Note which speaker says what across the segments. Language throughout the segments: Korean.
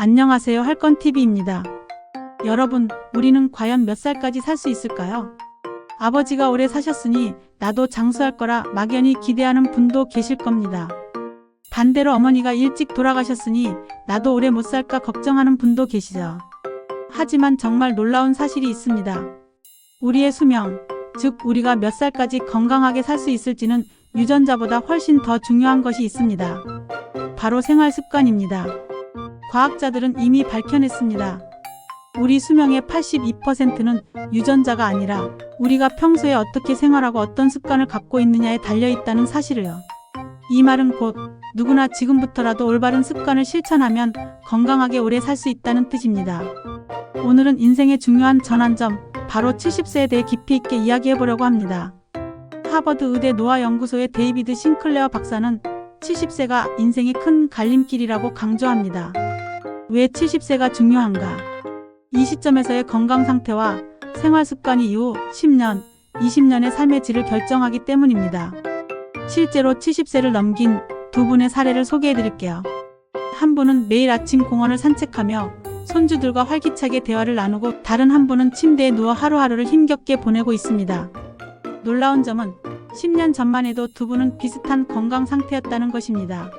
Speaker 1: 안녕하세요. 할건TV입니다. 여러분, 우리는 과연 몇 살까지 살 수 있을까요? 아버지가 오래 사셨으니 나도 장수할 거라 막연히 기대하는 분도 계실 겁니다. 반대로 어머니가 일찍 돌아가셨으니 나도 오래 못 살까 걱정하는 분도 계시죠. 하지만 정말 놀라운 사실이 있습니다. 우리의 수명, 즉 우리가 몇 살까지 건강하게 살 수 있을지는 유전자보다 훨씬 더 중요한 것이 있습니다. 바로 생활 습관입니다. 과학자들은 이미 밝혀냈습니다. 우리 수명의 82%는 유전자가 아니라 우리가 평소에 어떻게 생활하고 어떤 습관을 갖고 있느냐에 달려있다는 사실을요. 이 말은 곧 누구나 지금부터라도 올바른 습관을 실천하면 건강하게 오래 살 수 있다는 뜻입니다. 오늘은 인생의 중요한 전환점, 바로 70세에 대해 깊이 있게 이야기해보려고 합니다. 하버드 의대 노화연구소의 데이비드 싱클레어 박사는 70세가 인생의 큰 갈림길이라고 강조합니다. 왜 70세가 중요한가? 이 시점에서의 건강 상태와 생활 습관이 이후 10년, 20년의 삶의 질을 결정하기 때문입니다. 실제로 70세를 넘긴 두 분의 사례를 소개해 드릴게요. 한 분은 매일 아침 공원을 산책하며 손주들과 활기차게 대화를 나누고, 다른 한 분은 침대에 누워 하루하루를 힘겹게 보내고 있습니다. 놀라운 점은 10년 전만 해도 두 분은 비슷한 건강 상태였다는 것입니다.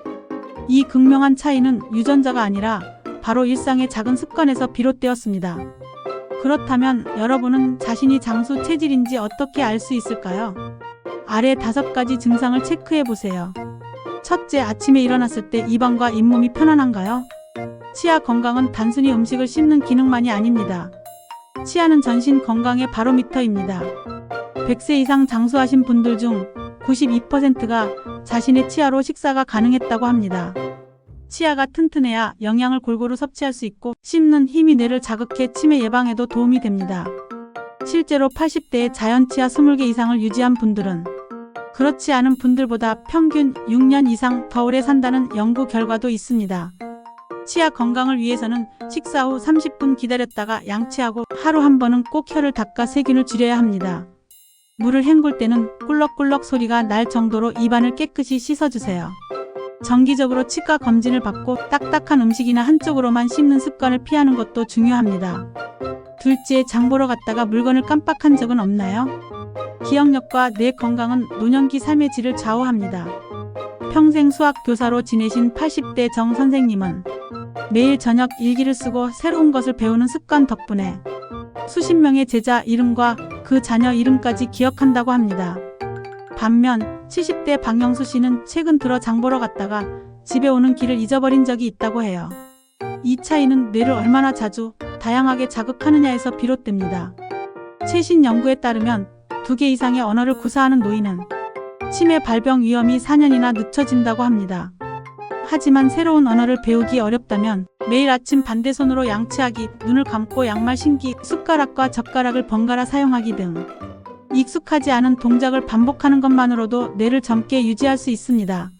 Speaker 1: 이 극명한 차이는 유전자가 아니라 바로 일상의 작은 습관에서 비롯되었습니다. 그렇다면 여러분은 자신이 장수 체질인지 어떻게 알 수 있을까요? 아래 5가지 증상을 체크해 보세요. 첫째, 아침에 일어났을 때 입안과 잇몸이 편안한가요? 치아 건강은 단순히 음식을 씹는 기능만이 아닙니다. 치아는 전신 건강의 바로미터입니다. 100세 이상 장수하신 분들 중 92%가 자신의 치아로 식사가 가능했다고 합니다. 치아가 튼튼해야 영양을 골고루 섭취할 수 있고, 씹는 힘이 뇌를 자극해 치매 예방에도 도움이 됩니다. 실제로 80대에 자연 치아 20개 이상을 유지한 분들은 그렇지 않은 분들보다 평균 6년 이상 더 오래 산다는 연구 결과도 있습니다. 치아 건강을 위해서는 식사 후 30분 기다렸다가 양치하고 하루 한 번은 꼭 혀를 닦아 세균을 줄여야 합니다. 물을 헹굴 때는 꿀럭꿀럭 소리가 날 정도로 입안을 깨끗이 씻어주세요. 정기적으로 치과 검진을 받고 딱딱한 음식이나 한쪽으로만 씹는 습관을 피하는 것도 중요합니다. 둘째, 장 보러 갔다가 물건을 깜빡한 적은 없나요? 기억력과 뇌 건강은 노년기 삶의 질을 좌우합니다. 평생 수학 교사로 지내신 80대 정 선생님은 매일 저녁 일기를 쓰고 새로운 것을 배우는 습관 덕분에 수십 명의 제자 이름과 그 자녀 이름까지 기억한다고 합니다. 반면 70대 박영수 씨는 최근 들어 장 보러 갔다가 집에 오는 길을 잊어버린 적이 있다고 해요. 이 차이는 뇌를 얼마나 자주, 다양하게 자극하느냐에서 비롯됩니다. 최신 연구에 따르면 2개 이상의 언어를 구사하는 노인은 치매 발병 위험이 4년이나 늦춰진다고 합니다. 하지만 새로운 언어를 배우기 어렵다면 매일 아침 반대손으로 양치하기, 눈을 감고 양말 신기, 숟가락과 젓가락을 번갈아 사용하기 등 익숙하지 않은 동작을 반복하는 것만으로도 뇌를 젊게 유지할 수 있습니다.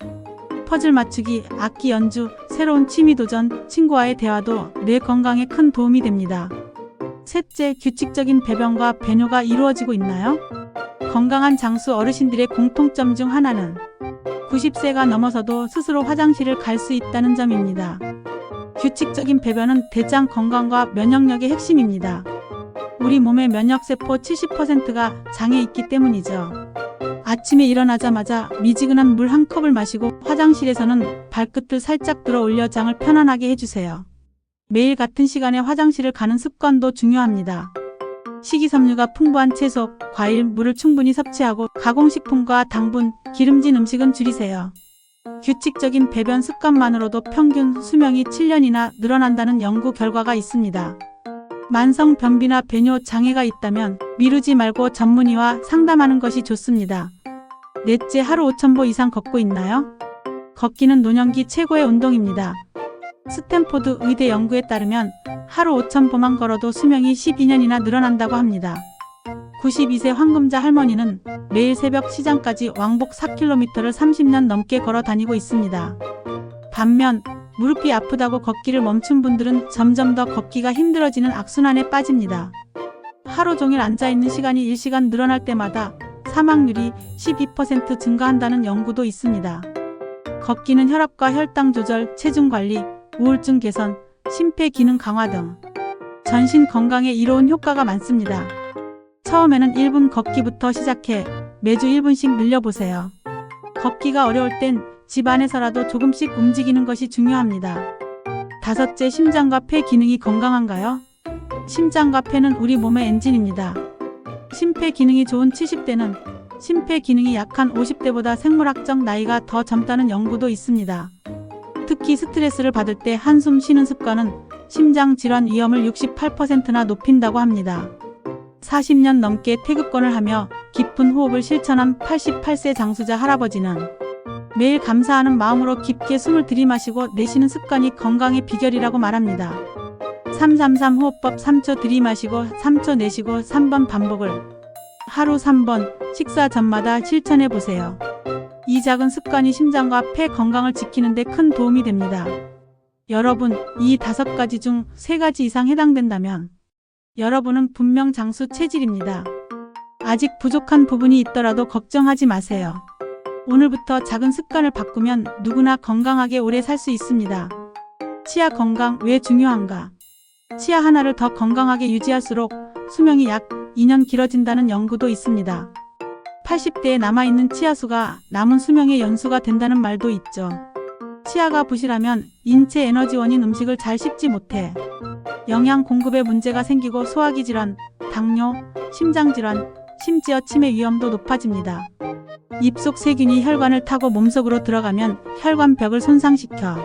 Speaker 1: 퍼즐 맞추기, 악기 연주, 새로운 취미 도전, 친구와의 대화도 뇌 건강에 큰 도움이 됩니다. 셋째, 규칙적인 배변과 배뇨가 이루어지고 있나요? 건강한 장수 어르신들의 공통점 중 하나는 90세가 넘어서도 스스로 화장실을 갈 수 있다는 점입니다. 규칙적인 배변은 대장 건강과 면역력의 핵심입니다. 우리 몸의 면역세포 70%가 장에 있기 때문이죠. 아침에 일어나자마자 미지근한 물 한 컵을 마시고 화장실에서는 발끝을 살짝 들어 올려 장을 편안하게 해주세요. 매일 같은 시간에 화장실을 가는 습관도 중요합니다. 식이섬유가 풍부한 채소, 과일, 물을 충분히 섭취하고 가공식품과 당분, 기름진 음식은 줄이세요. 규칙적인 배변 습관만으로도 평균 수명이 7년이나 늘어난다는 연구 결과가 있습니다. 만성 변비나 배뇨 장애가 있다면 미루지 말고 전문의와 상담하는 것이 좋습니다. 넷째, 하루 5,000보 이상 걷고 있나요? 걷기는 노년기 최고의 운동입니다. 스탠포드 의대 연구에 따르면 하루 5,000보만 걸어도 수명이 12년이나 늘어난다고 합니다. 92세 황금자 할머니는 매일 새벽 시장까지 왕복 4km를 30년 넘게 걸어 다니고 있습니다. 반면 무릎이 아프다고 걷기를 멈춘 분들은 점점 더 걷기가 힘들어지는 악순환에 빠집니다. 하루 종일 앉아있는 시간이 1시간 늘어날 때마다 사망률이 12% 증가한다는 연구도 있습니다. 걷기는 혈압과 혈당 조절, 체중 관리, 우울증 개선, 심폐 기능 강화 등 전신 건강에 이로운 효과가 많습니다. 처음에는 1분 걷기부터 시작해 매주 1분씩 늘려보세요. 걷기가 어려울 땐 집 안에서라도 조금씩 움직이는 것이 중요합니다. 다섯째, 심장과 폐 기능이 건강한가요? 심장과 폐는 우리 몸의 엔진입니다. 심폐 기능이 좋은 70대는 심폐 기능이 약한 50대보다 생물학적 나이가 더 젊다는 연구도 있습니다. 특히 스트레스를 받을 때 한숨 쉬는 습관은 심장 질환 위험을 68%나 높인다고 합니다. 40년 넘게 태극권을 하며 깊은 호흡을 실천한 88세 장수자 할아버지는 매일 감사하는 마음으로 깊게 숨을 들이마시고 내쉬는 습관이 건강의 비결이라고 말합니다. 333 호흡법 3초 들이마시고 3초 내쉬고 3번 반복을 하루 3번 식사 전마다 실천해 보세요. 이 작은 습관이 심장과 폐 건강을 지키는 데 큰 도움이 됩니다. 여러분, 이 5가지 중 3가지 이상 해당된다면 여러분은 분명 장수 체질입니다. 아직 부족한 부분이 있더라도 걱정하지 마세요. 오늘부터 작은 습관을 바꾸면 누구나 건강하게 오래 살 수 있습니다. 치아 건강 왜 중요한가? 치아 하나를 더 건강하게 유지할수록 수명이 약 2년 길어진다는 연구도 있습니다. 80대에 남아있는 치아수가 남은 수명의 연수가 된다는 말도 있죠. 치아가 부실하면 인체 에너지원인 음식을 잘 씹지 못해 영양 공급에 문제가 생기고 소화기 질환, 당뇨, 심장 질환, 심지어 치매 위험도 높아집니다. 입속 세균이 혈관을 타고 몸속으로 들어가면 혈관벽을 손상시켜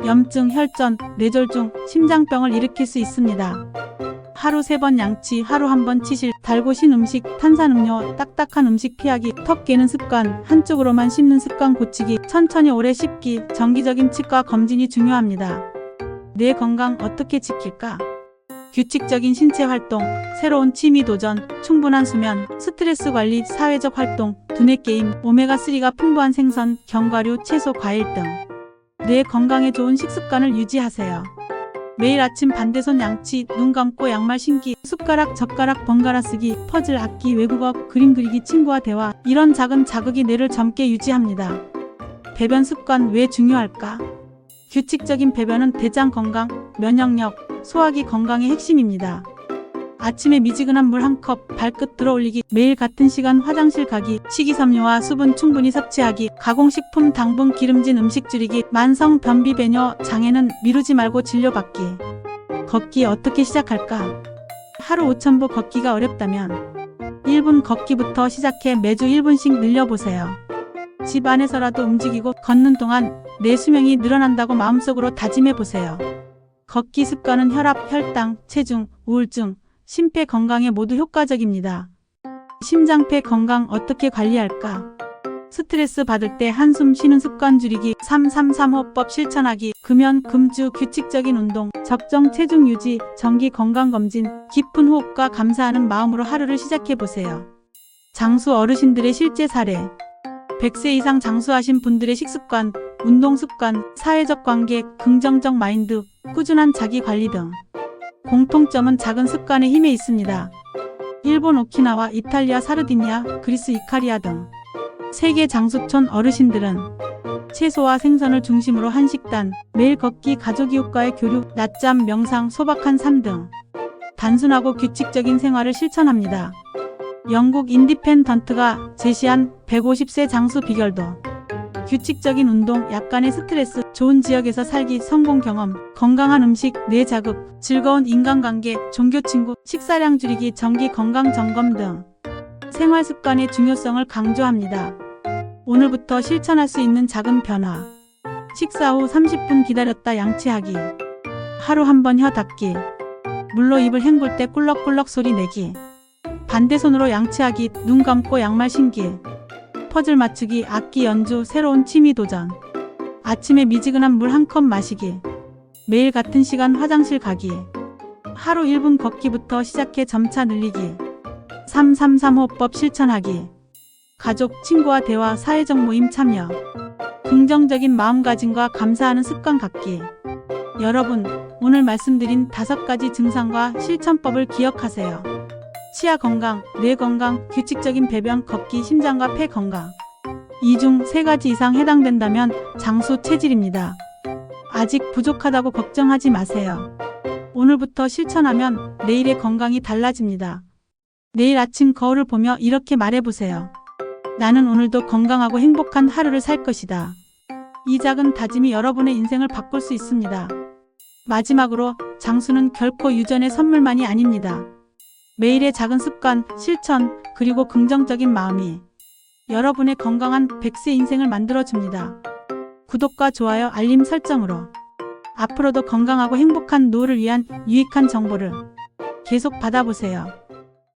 Speaker 1: 염증, 혈전, 뇌졸중, 심장병을 일으킬 수 있습니다. 하루 3번 양치, 하루 1번 치실, 달고 신 음식, 탄산음료, 딱딱한 음식 피하기, 턱 깨는 습관, 한쪽으로만 씹는 습관 고치기, 천천히 오래 씹기, 정기적인 치과 검진이 중요합니다. 뇌 건강 어떻게 지킬까? 규칙적인 신체 활동, 새로운 취미 도전, 충분한 수면, 스트레스 관리, 사회적 활동, 두뇌 게임, 오메가3가 풍부한 생선, 견과류, 채소, 과일 등 뇌 건강에 좋은 식습관을 유지하세요. 매일 아침 반대손 양치, 눈 감고 양말 신기, 숟가락, 젓가락 번갈아 쓰기, 퍼즐 악기, 외국어, 그림 그리기, 친구와 대화, 이런 작은 자극이 뇌를 젊게 유지합니다. 배변 습관 왜 중요할까? 규칙적인 배변은 대장 건강, 면역력, 소화기 건강의 핵심입니다. 아침에 미지근한 물 1컵 발끝 들어올리기, 매일 같은 시간 화장실 가기, 식이섬유와 수분 충분히 섭취하기, 가공식품 당분 기름진 음식 줄이기, 만성 변비 배뇨 장애는 미루지 말고 진료받기. 걷기 어떻게 시작할까? 하루 5,000보 걷기가 어렵다면 1분 걷기부터 시작해 매주 1분씩 늘려보세요. 집 안에서라도 움직이고 걷는 동안 내 수명이 늘어난다고 마음속으로 다짐해보세요. 걷기 습관은 혈압, 혈당, 체중, 우울증, 심폐 건강에 모두 효과적입니다. 심장폐 건강 어떻게 관리할까? 스트레스 받을 때 한숨 쉬는 습관 줄이기, 333호흡법 실천하기, 금연, 금주, 규칙적인 운동, 적정 체중 유지, 정기 건강검진, 깊은 호흡과 감사하는 마음으로 하루를 시작해보세요. 장수 어르신들의 실제 사례. 100세 이상 장수하신 분들의 식습관, 운동습관, 사회적 관계, 긍정적 마인드, 꾸준한 자기관리 등 공통점은 작은 습관의 힘에 있습니다. 일본 오키나와, 이탈리아 사르디니아, 그리스 이카리아 등 세계 장수촌 어르신들은 채소와 생선을 중심으로 한 식단, 매일 걷기, 가족 이웃과의 교류, 낮잠, 명상, 소박한 삶 등 단순하고 규칙적인 생활을 실천합니다. 영국 인디펜던트가 제시한 150세 장수 비결도 규칙적인 운동, 약간의 스트레스, 좋은 지역에서 살기, 성공 경험, 건강한 음식, 뇌 자극, 즐거운 인간관계, 종교 친구, 식사량 줄이기, 정기 건강 점검 등 생활 습관의 중요성을 강조합니다. 오늘부터 실천할 수 있는 작은 변화. 식사 후 30분 기다렸다 양치하기. 하루 1번 혀 닦기. 물로 입을 헹굴 때 꿀럭꿀럭 소리 내기. 반대손으로 양치하기, 눈 감고 양말 신기. 퍼즐 맞추기, 악기 연주, 새로운 취미 도전. 아침에 미지근한 물 1컵 마시기. 매일 같은 시간 화장실 가기. 하루 1분 걷기부터 시작해 점차 늘리기. 333호흡법 실천하기. 가족, 친구와 대화, 사회적 모임 참여. 긍정적인 마음가짐과 감사하는 습관 갖기. 여러분, 오늘 말씀드린 5가지 증상과 실천법을 기억하세요. 치아 건강, 뇌 건강, 규칙적인 배변, 걷기, 심장과 폐 건강. 이 중 3가지 이상 해당된다면 장수 체질입니다. 아직 부족하다고 걱정하지 마세요. 오늘부터 실천하면 내일의 건강이 달라집니다. 내일 아침 거울을 보며 이렇게 말해보세요. 나는 오늘도 건강하고 행복한 하루를 살 것이다. 이 작은 다짐이 여러분의 인생을 바꿀 수 있습니다. 마지막으로 장수는 결코 유전의 선물만이 아닙니다. 매일의 작은 습관, 실천, 그리고 긍정적인 마음이 여러분의 건강한 100세 인생을 만들어줍니다. 구독과 좋아요, 알림 설정으로 앞으로도 건강하고 행복한 노후를 위한 유익한 정보를 계속 받아보세요.